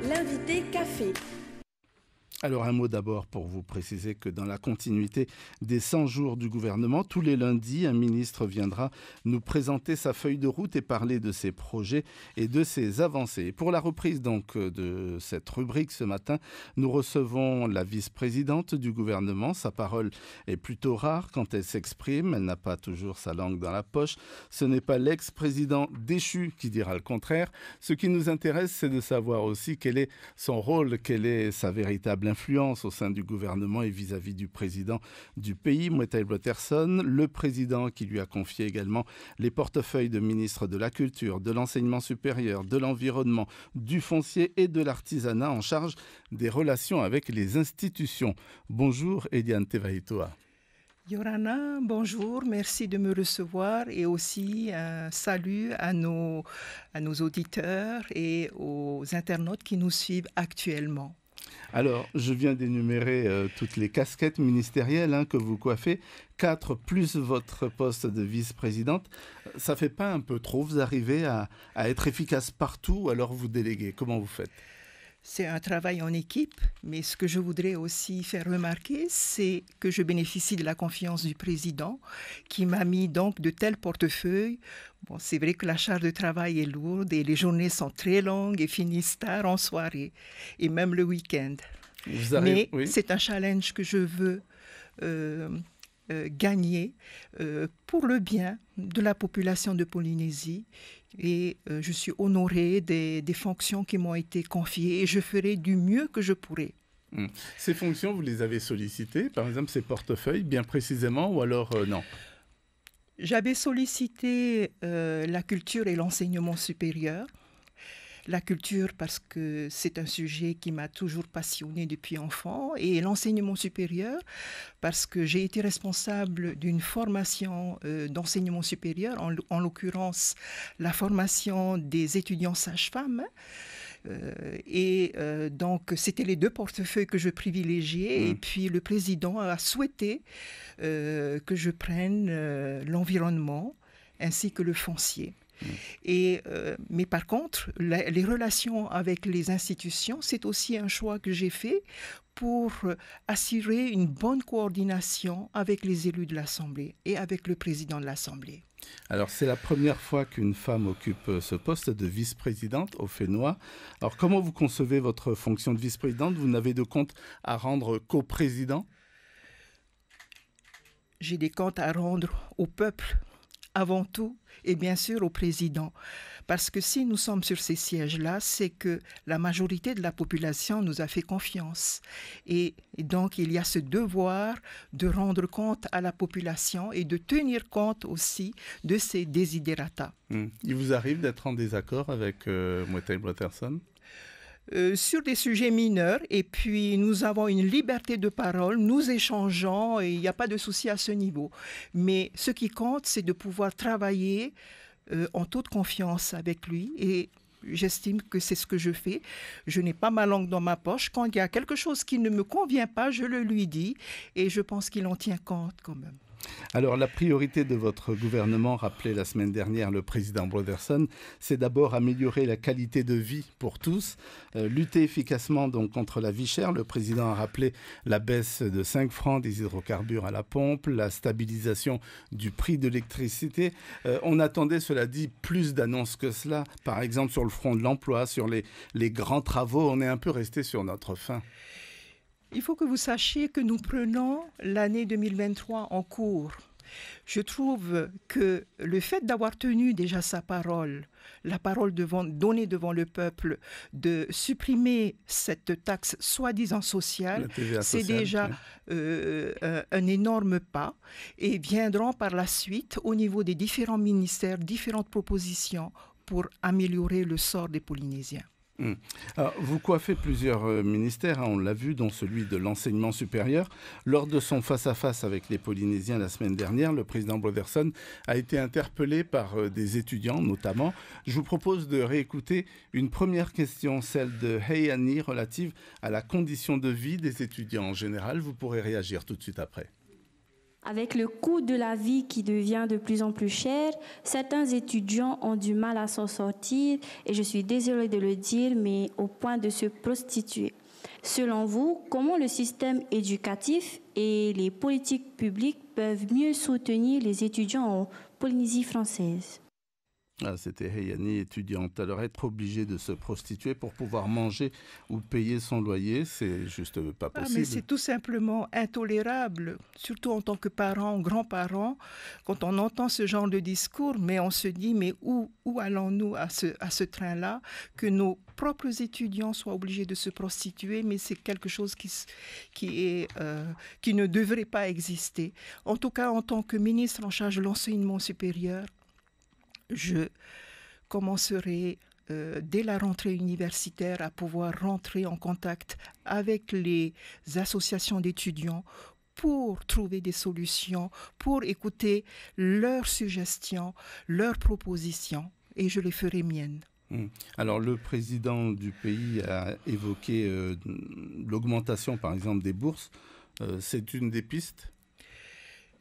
L'invité café. Alors un mot d'abord pour vous préciser que dans la continuité des 100 jours du gouvernement, tous les lundis, un ministre viendra nous présenter sa feuille de route et parler de ses projets et de ses avancées. Et pour la reprise donc de cette rubrique ce matin, nous recevons la vice-présidente du gouvernement. Sa parole est plutôt rare quand elle s'exprime, elle n'a pas toujours sa langue dans la poche. Ce n'est pas l'ex-président déchu qui dira le contraire. Ce qui nous intéresse, c'est de savoir aussi quel est son rôle, quelle est sa véritable influence au sein du gouvernement et vis-à-vis du président du pays, Mwetaï Botterson, le président qui lui a confié également les portefeuilles de ministre de la Culture, de l'Enseignement supérieur, de l'Environnement, du Foncier et de l'Artisanat en charge des relations avec les institutions. Bonjour Eliane Tevaitoa. Yorana, bonjour, merci de me recevoir et aussi un salut à nos auditeurs et aux internautes qui nous suivent actuellement. Alors, je viens d'énumérer toutes les casquettes ministérielles que vous coiffez, 4 plus votre poste de vice-présidente. Ça fait pas un peu trop? Vous arrivez à être efficace partout ou alors vous déléguez? Comment vous faites? C'est un travail en équipe, mais ce que je voudrais aussi faire remarquer, c'est que je bénéficie de la confiance du président qui m'a mis donc de tels portefeuilles. Bon, c'est vrai que la charge de travail est lourde et les journées sont très longues et finissent tard en soirée et même le week-end. Mais oui, c'est un challenge que je veux gagner pour le bien de la population de Polynésie. Et je suis honorée des fonctions qui m'ont été confiées et je ferai du mieux que je pourrai. Ces fonctions, vous les avez sollicitées, par exemple ces portefeuilles, bien précisément, ou alors non? J'avais sollicité la culture et l'enseignement supérieur. La culture parce que c'est un sujet qui m'a toujours passionnée depuis enfant et l'enseignement supérieur parce que j'ai été responsable d'une formation d'enseignement supérieur, en l'occurrence la formation des étudiants sages-femmes. Donc, c'était les 2 portefeuilles que je privilégiais. Et puis, le président a souhaité que je prenne l'environnement ainsi que le foncier. Mais par contre, les relations avec les institutions, c'est aussi un choix que j'ai fait pour assurer une bonne coordination avec les élus de l'Assemblée et avec le président de l'Assemblée. Alors, c'est la première fois qu'une femme occupe ce poste de vice-présidente au Fénois. Alors, comment vous concevez votre fonction de vice-présidente? Vous n'avez de compte à rendre qu'au président? J'ai des comptes à rendre au peuple, avant tout, et bien sûr au président. Parce que si nous sommes sur ces sièges-là, c'est que la majorité de la population nous a fait confiance. Et donc, il y a ce devoir de rendre compte à la population et de tenir compte aussi de ses desiderata. Il vous arrive d'être en désaccord avec Mwetaï Botterson? Sur des sujets mineurs, et puis nous avons une liberté de parole, nous échangeons et il n'y a pas de souci à ce niveau. Mais ce qui compte, c'est de pouvoir travailler en toute confiance avec lui et j'estime que c'est ce que je fais. Je n'ai pas ma langue dans ma poche. Quand il y a quelque chose qui ne me convient pas, je le lui dis et je pense qu'il en tient compte quand même. Alors, la priorité de votre gouvernement, rappelé la semaine dernière le président Botterson, c'est d'abord améliorer la qualité de vie pour tous, lutter efficacement donc contre la vie chère. Le président a rappelé la baisse de 5 francs des hydrocarbures à la pompe, la stabilisation du prix de l'électricité. On attendait, cela dit, plus d'annonces que cela. Par exemple, sur le front de l'emploi, sur les grands travaux, on est un peu resté sur notre faim. Il faut que vous sachiez que nous prenons l'année 2023 en cours. Je trouve que le fait d'avoir tenu déjà sa parole, la parole donnée devant le peuple, de supprimer cette taxe soi-disant sociale, c'est déjà un énorme pas. Et viendront par la suite, au niveau des différents ministères, différentes propositions pour améliorer le sort des Polynésiens. Alors, vous coiffez plusieurs ministères, on l'a vu, dont celui de l'enseignement supérieur. Lors de son face-à-face avec les Polynésiens la semaine dernière, le président Botterson a été interpellé par des étudiants notamment. Je vous propose de réécouter une première question, celle de Heiani, relative à la condition de vie des étudiants en général. Vous pourrez réagir tout de suite après. Avec le coût de la vie qui devient de plus en plus cher, certains étudiants ont du mal à s'en sortir, et je suis désolée de le dire, mais au point de se prostituer. Selon vous, comment le système éducatif et les politiques publiques peuvent mieux soutenir les étudiants en Polynésie française ? Ah, c'était Heyani, étudiante. Alors, être obligée de se prostituer pour pouvoir manger ou payer son loyer, c'est juste pas possible. Mais c'est tout simplement intolérable, surtout en tant que parents, grands-parents, quand on entend ce genre de discours, mais on se dit, mais où allons-nous à ce train-là, que nos propres étudiants soient obligés de se prostituer, mais c'est quelque chose qui ne devrait pas exister. En tout cas, en tant que ministre en charge de l'enseignement supérieur, je commencerai dès la rentrée universitaire à pouvoir rentrer en contact avec les associations d'étudiants pour trouver des solutions, pour écouter leurs suggestions, leurs propositions, et je les ferai miennes. Alors, le président du pays a évoqué l'augmentation, par exemple, des bourses. C'est une des pistes ?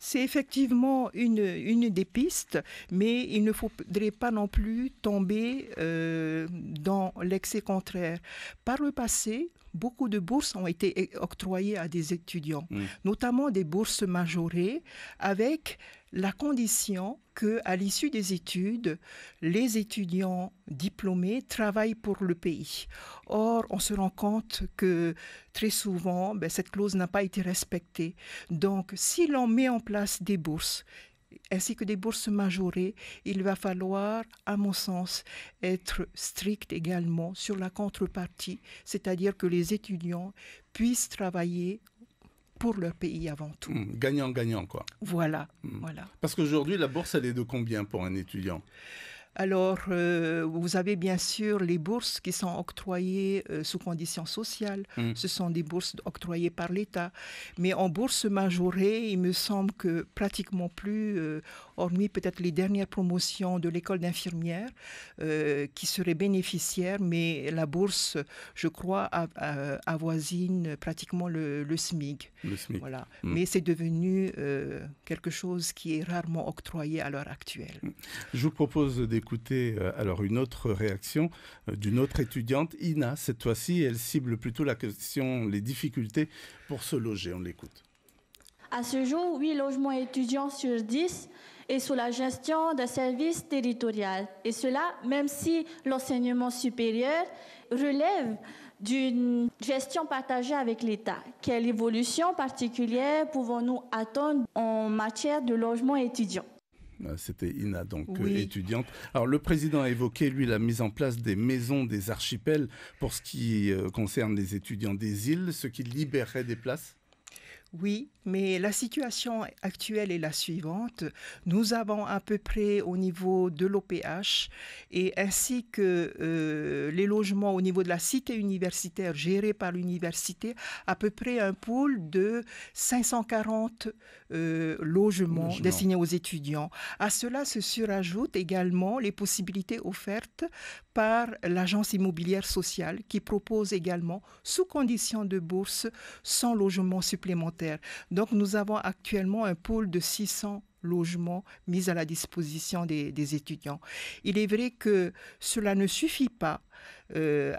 C'est effectivement une des pistes, mais il ne faudrait pas non plus tomber dans l'excès contraire. Par le passé, beaucoup de bourses ont été octroyées à des étudiants, notamment des bourses majorées, avec la condition qu'à l'issue des études, les étudiants diplômés travaillent pour le pays. Or, on se rend compte que très souvent, cette clause n'a pas été respectée. Donc, si l'on met en place des bourses, ainsi que des bourses majorées, il va falloir, à mon sens, être strict également sur la contrepartie, c'est-à-dire que les étudiants puissent travailler pour leur pays avant tout. Gagnant-gagnant, quoi. Voilà. Parce qu'aujourd'hui, la bourse, elle est de combien pour un étudiant ? Alors, vous avez bien sûr les bourses qui sont octroyées sous conditions sociales. Ce sont des bourses octroyées par l'État. Mais en bourse majorée, il me semble que pratiquement plus, hormis peut-être les dernières promotions de l'école d'infirmière, qui seraient bénéficiaires, mais la bourse, je crois, avoisine pratiquement le SMIC. Le SMIC. Voilà. Mais c'est devenu quelque chose qui est rarement octroyé à l'heure actuelle. Je vous propose d'écouter alors une autre réaction d'une autre étudiante, Ina, cette fois-ci. Elle cible plutôt la question, les difficultés pour se loger. On l'écoute. À ce jour, 8 logements étudiants sur 10 est sous la gestion d'un service territorial. Et cela, même si l'enseignement supérieur relève d'une gestion partagée avec l'État. Quelle évolution particulière pouvons-nous attendre en matière de logement étudiant ? C'était Ina, donc étudiante. Alors, le président a évoqué, lui, la mise en place des maisons des archipels pour ce qui concerne les étudiants des îles, ce qui libérerait des places. Oui, mais la situation actuelle est la suivante. Nous avons à peu près au niveau de l'OPH et ainsi que les logements au niveau de la cité universitaire gérée par l'université, à peu près un pool de 540 logements destinés aux étudiants. À cela se surajoutent également les possibilités offertes par l'agence immobilière sociale qui propose également, sous condition de bourse, 100 logements supplémentaires. Donc nous avons actuellement un pôle de 600 logements mis à la disposition des étudiants. Il est vrai que cela ne suffit pas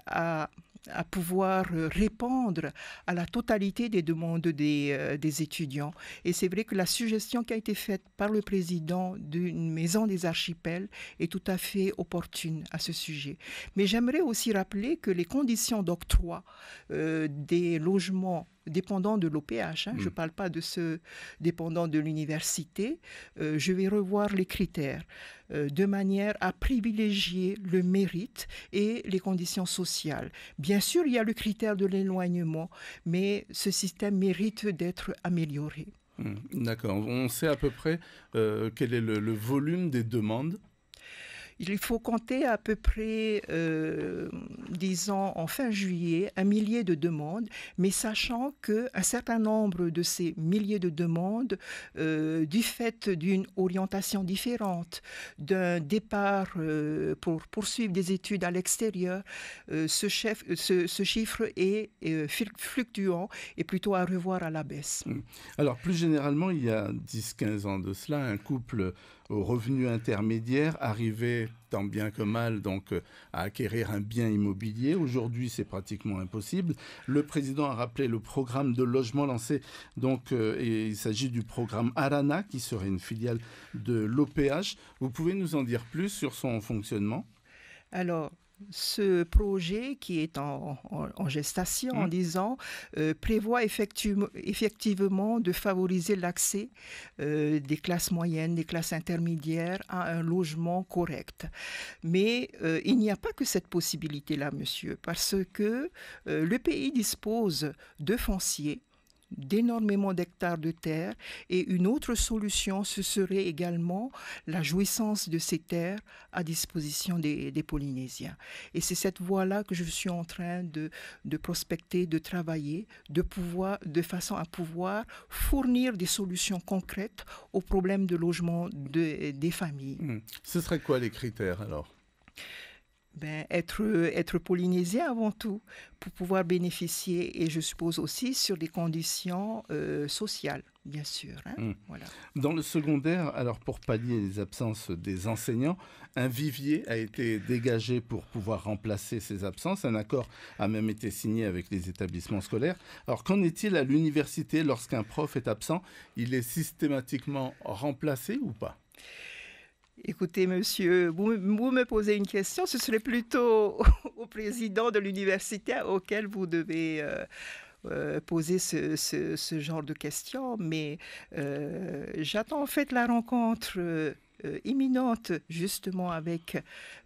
à pouvoir répondre à la totalité des demandes des étudiants. Et c'est vrai que la suggestion qui a été faite par le président d'une maison des archipels est tout à fait opportune à ce sujet. Mais j'aimerais aussi rappeler que les conditions d'octroi des logements dépendant de l'OPH, je ne parle pas de ceux dépendant de l'université, je vais revoir les critères de manière à privilégier le mérite et les conditions sociales. Bien sûr, il y a le critère de l'éloignement, mais ce système mérite d'être amélioré. D'accord. On sait à peu près quel est le volume des demandes ? Il faut compter à peu près disons, en fin juillet, 1 millier de demandes, mais sachant qu'un certain nombre de ces milliers de demandes, du fait d'une orientation différente, d'un départ pour poursuivre des études à l'extérieur, ce chiffre est fluctuant et plutôt à revoir à la baisse. Alors, plus généralement, il y a 10-15 ans de cela, un couple aux revenus intermédiaires arrivait tant bien que mal donc à acquérir un bien immobilier. Aujourd'hui, c'est pratiquement impossible. Le président a rappelé le programme de logement lancé, donc, et il s'agit du programme Arana, qui serait une filiale de l'OPH. Vous pouvez nous en dire plus sur son fonctionnement ? Alors, ce projet qui est en gestation, en 10 ans, prévoit effectivement de favoriser l'accès des classes moyennes, des classes intermédiaires à un logement correct. Mais il n'y a pas que cette possibilité-là, monsieur, parce que le pays dispose de foncier, d'énormément d'hectares de terre, et une autre solution, ce serait également la jouissance de ces terres à disposition des Polynésiens. Et c'est cette voie-là que je suis en train de prospecter, de travailler, de façon à pouvoir fournir des solutions concrètes aux problèmes de logement des familles. Ce serait quoi les critères alors ? Être polynésien avant tout, pour pouvoir bénéficier, et je suppose aussi sur des conditions sociales, bien sûr. Voilà. Dans le secondaire, alors pour pallier les absences des enseignants, un vivier a été dégagé pour pouvoir remplacer ces absences. Un accord a même été signé avec les établissements scolaires. Alors qu'en est-il à l'université lorsqu'un prof est absent ? Il est systématiquement remplacé ou pas ? Écoutez, monsieur, vous me posez une question, ce serait plutôt au président de l'université auquel vous devez poser ce genre de questions. Mais j'attends en fait la rencontre imminente justement avec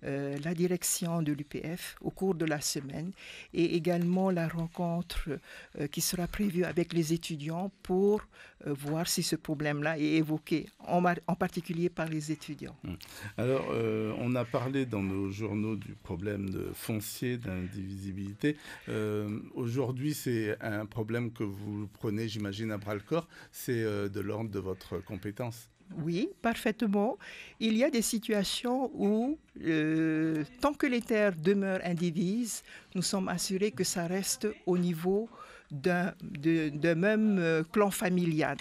la direction de l'UPF au cours de la semaine, et également la rencontre qui sera prévue avec les étudiants pour voir si ce problème-là est évoqué, en particulier par les étudiants. Alors, on a parlé dans nos journaux du problème de foncier, d'indivisibilité. Aujourd'hui, c'est un problème que vous prenez, j'imagine, à bras-le-corps. C'est de l'ordre de votre compétence. Oui, parfaitement. Il y a des situations où, tant que les terres demeurent indivises, nous sommes assurés que ça reste au niveau d'un même clan familial.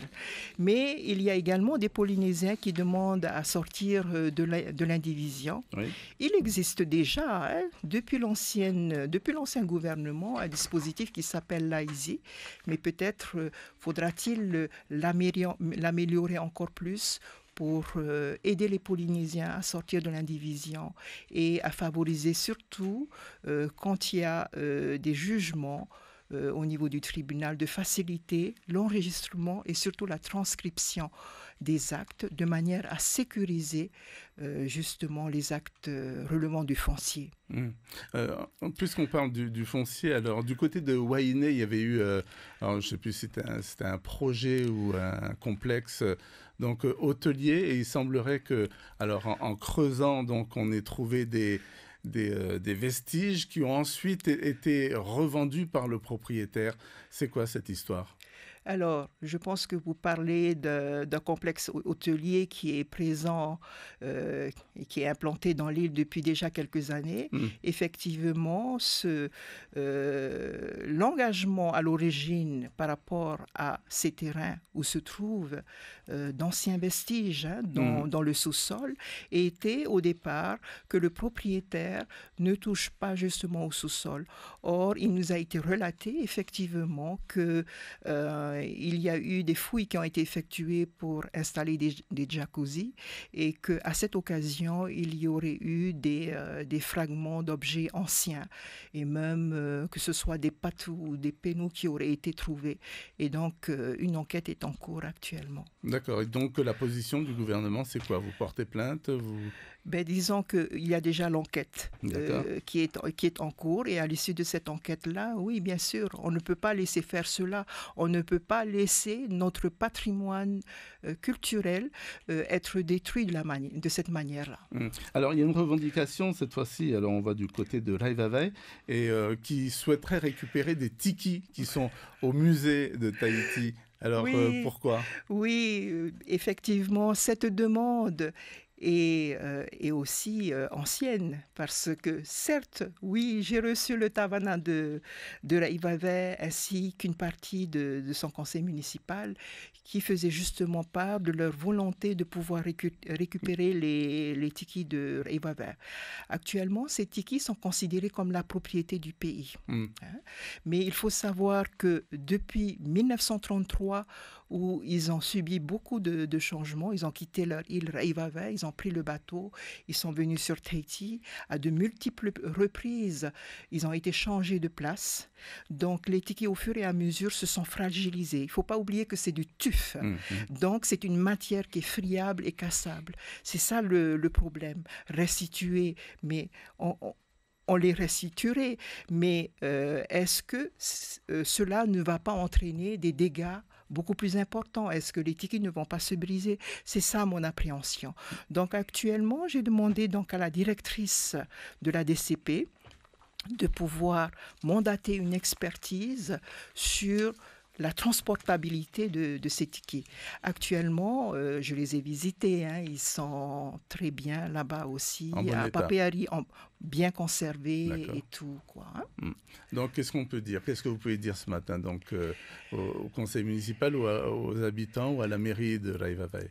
Mais il y a également des Polynésiens qui demandent à sortir de l'indivision. Oui. Il existe déjà, depuis l'ancien gouvernement, un dispositif qui s'appelle l'AISI, mais peut-être faudra-t-il l'améliorer encore plus pour aider les Polynésiens à sortir de l'indivision et à favoriser surtout, quand il y a des jugements au niveau du tribunal, de faciliter l'enregistrement et surtout la transcription des actes de manière à sécuriser justement les actes relevant du foncier. Puisqu'on parle du foncier, alors du côté de Wainé, il y avait eu, alors, je ne sais plus si c'était un projet ou un complexe donc hôtelier, et il semblerait que, alors en creusant, donc on ait trouvé des vestiges qui ont ensuite été revendus par le propriétaire. C'est quoi cette histoire ? Alors, je pense que vous parlez d'un complexe hôtelier qui est présent et qui est implanté dans l'île depuis déjà quelques années. Effectivement, l'engagement à l'origine par rapport à ces terrains où se trouvent d'anciens vestiges dans le sous-sol était au départ que le propriétaire ne touche pas justement au sous-sol. Or, il nous a été relaté effectivement que il y a eu des fouilles qui ont été effectuées pour installer des jacuzzi, et qu'à cette occasion, il y aurait eu des fragments d'objets anciens, et même que ce soit des patous ou des pénous qui auraient été trouvés. Et donc, une enquête est en cours actuellement. D'accord. Et donc, la position du gouvernement, c'est quoi ? Vous portez plainte ? Disons qu'il y a déjà l'enquête qui est en cours, et à l'issue de cette enquête-là, oui, bien sûr, on ne peut pas laisser faire cela. On ne peut pas laisser notre patrimoine culturel être détruit de cette manière-là. Alors, il y a une revendication cette fois-ci, alors on va du côté de Rai Vavai, et qui souhaiterait récupérer des tikis qui sont au musée de Tahiti. Alors, oui, pourquoi? Oui, effectivement, cette demande est aussi ancienne, parce que certes, oui, j'ai reçu le tavana de Rai Vavai ainsi qu'une partie de son conseil municipal qui faisait justement part de leur volonté de pouvoir récupérer les tikis de Rai Vavai. Actuellement, ces tikis sont considérés comme la propriété du pays. Mais il faut savoir que depuis 1933, où ils ont subi beaucoup de changements, ils ont quitté leur île Rai Vavai, ils ont pris le bateau, ils sont venus sur Tahiti à de multiples reprises, ils ont été changés de place. Donc les tikis au fur et à mesure se sont fragilisés. Il ne faut pas oublier que c'est du tuf. Donc c'est une matière qui est friable et cassable. C'est ça le problème. Restituer, mais on les restituerait, mais est-ce que cela ne va pas entraîner des dégâts beaucoup plus importants? Est-ce que les tikis ne vont pas se briser? C'est ça mon appréhension. Donc actuellement, j'ai demandé donc à la directrice de la DCP de pouvoir mandater une expertise sur la transportabilité de ces tikis. Actuellement, je les ai visités, ils sont très bien là-bas aussi, à Papeari, bien conservés et tout, quoi. Donc, qu'est-ce qu'on peut dire? Qu'est-ce que vous pouvez dire ce matin donc, au conseil municipal ou aux habitants ou à la mairie de Rai Vavai?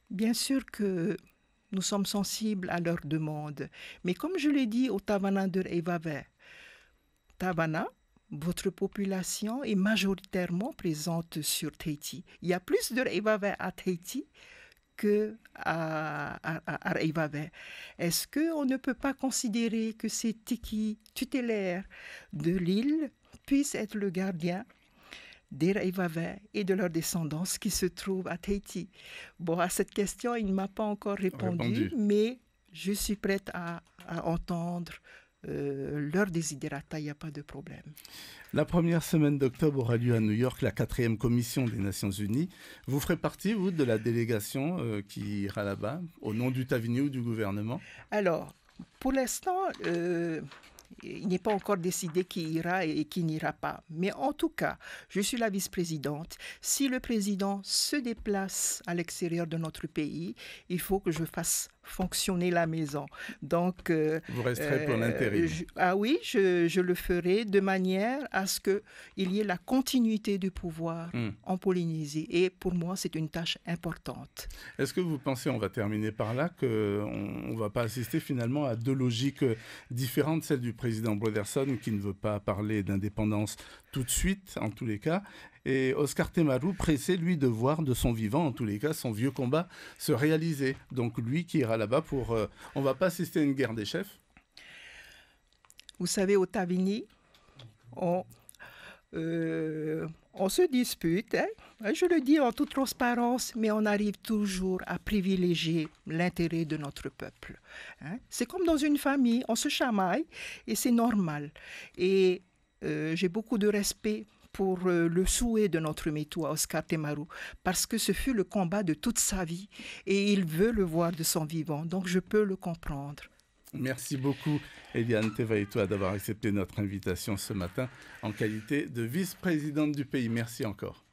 Bien sûr que nous sommes sensibles à leurs demandes, mais comme je l'ai dit au Tavana de Rai Vavai, Tavana, votre population est majoritairement présente sur Tahiti. Il y a plus de Rai Vavai à Tahiti qu'à Rai Vavai. Est-ce qu'on ne peut pas considérer que ces tikis tutélaires de l'île puissent être le gardien des Rai Vavai et de leurs descendants qui se trouvent à Tahiti? Bon, à cette question, il ne m'a pas encore répondu, mais je suis prête à entendre leur desiderata, il n'y a pas de problème. La première semaine d'octobre aura lieu à New York la 4e commission des Nations Unies. Vous ferez partie, vous, de la délégation qui ira là-bas, au nom du Tavini ou du gouvernement? Alors, pour l'instant, il n'est pas encore décidé qui ira et qui n'ira pas. Mais en tout cas, je suis la vice-présidente. Si le président se déplace à l'extérieur de notre pays, il faut que je fasse fonctionner la maison. Donc, vous resterez pour l'intérim. Oui, je le ferai de manière à ce qu'il y ait la continuité du pouvoir en Polynésie. Et pour moi, c'est une tâche importante. Est-ce que vous pensez, on va terminer par là, qu'on ne va pas assister finalement à deux logiques différentes, celle du président Brotherson qui ne veut pas parler d'indépendance tout de suite, en tous les cas, et Oscar Temaru pressé, lui, de voir de son vivant, en tous les cas, son vieux combat se réaliser. Donc lui qui ira là-bas pour... on ne va pas assister à une guerre des chefs? Vous savez, au Tavini, on se dispute, je le dis en toute transparence, mais on arrive toujours à privilégier l'intérêt de notre peuple. C'est comme dans une famille, on se chamaille et c'est normal. Et j'ai beaucoup de respect pour le souhait de notre métou, Oscar Temaru, parce que ce fut le combat de toute sa vie et il veut le voir de son vivant, donc je peux le comprendre. Merci beaucoup, Eliane Tevaetoa, d'avoir accepté notre invitation ce matin en qualité de vice-présidente du pays. Merci encore.